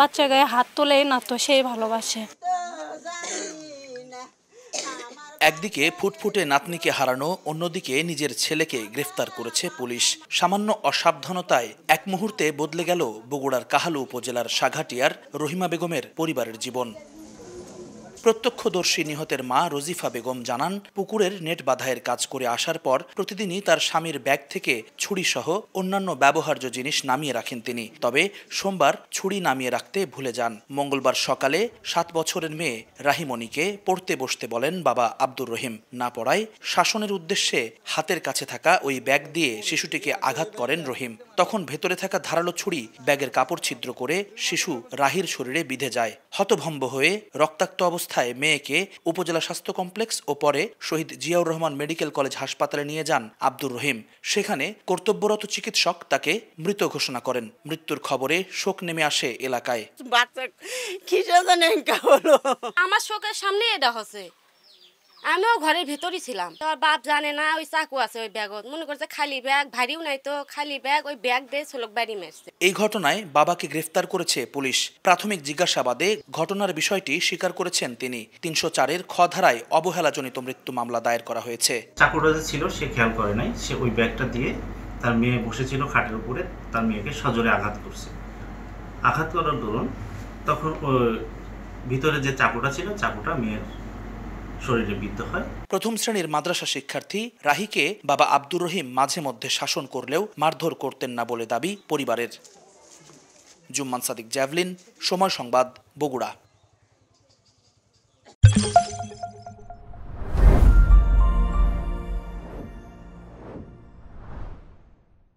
বাচ্চা গায়ে হাত তোলেই না তো সেই ভালোবাসে। একদিকে ফুটফুটে নাতনিকে হারানো, অন্যদিকে নিজের ছেলেকে গ্রেফতার করেছে পুলিশ। সামান্য অসাবধানতায় এক মুহূর্তে বদলে গেল বগুড়ার কাহালু উপজেলার সাঘাটিয়ার রহিমা বেগমের পরিবারের জীবন। প্রত্যক্ষদর্শী নিহতের মা রজিফা বেগম জানান, পুকুরের নেট বাঁধাইয়ের কাজ করে আসার পর প্রতিদিনই তার স্বামীর ব্যাগ থেকে ছুরিসহ অন্যান্য ব্যবহার্য জিনিস নামিয়ে রাখেন তিনি। তবে সোমবার ছুরি নামিয়ে রাখতে ভুলে যান। মঙ্গলবার সকালে 7 বছরের মেয়ে রাহিমণিকে পড়তে বসতে বলেন বাবা আব্দুর রহিম। না পড়ায় শাসনের উদ্দেশ্যে হাতের কাছে থাকা ওই ব্যাগ দিয়ে শিশুটিকে আঘাত করেন রহিম। তখন ভেতরে থাকা ধারালো ছুরি ব্যাগের কাপড় ছিদ্র করে শিশু রাহির শরীরে বিঁধে যায়। হতভম্ব হয়ে রক্তাক্ত অবস্থায় মেয়েকে উপজেলা স্বাস্থ্য কমপ্লেক্স ও পরে শহীদ জিয়াউর রহমান মেডিকেল কলেজ হাসপাতালে নিয়ে যান আব্দুর রহিম। সেখানে কর্তব্যরত চিকিৎসক তাকে মৃত ঘোষণা করেন। মৃত্যুর খবরে শোক নেমে আসে এলাকায়। আমার চোখের সামনে এটা হচ্ছে, আমিও ঘরের ভিতরই ছিলাম। তোর বাপ জানে না ওই চাকু আছে ওই ব্যাগত, মনে করছে খালি ব্যাগ, ভারীও নাই তো খালি ব্যাগ, ওই ব্যাগ দিয়ে ছোলক বাড়ি মারছে। এই ঘটনায় বাবাকে গ্রেফতার করেছে পুলিশ। প্রাথমিক জিজ্ঞাসাবাদে ঘটনার বিষয়টি স্বীকার করেছেন তিনি। 304-এর খ ধারায় অবহেলাজনিত মৃত্যু মামলা দায়ের করা হয়েছে। চাকুটা যে ছিল সে খেয়াল করে নাই, সে ওই ব্যাগটা দিয়ে তার মেয়ে বসেছিল খাটের উপরে, তার মেয়েকে সজোরে আঘাত করছে। আঘাত করার দরুন তখন ভিতরে যে চাকুটা ছিল চাকুটা মেয়ের শরীরে বিদ্ধ হয়। প্রথম শ্রেণীর মাদ্রাসা শিক্ষার্থী রাহিকে বাবা আব্দুর রহিম মাঝে মধ্যে শাসন করলেও মারধর করতেন না বলে দাবি পরিবারের। জুম্মান সাদিক, জ্যাভলিন, সময় সংবাদ, বগুড়া।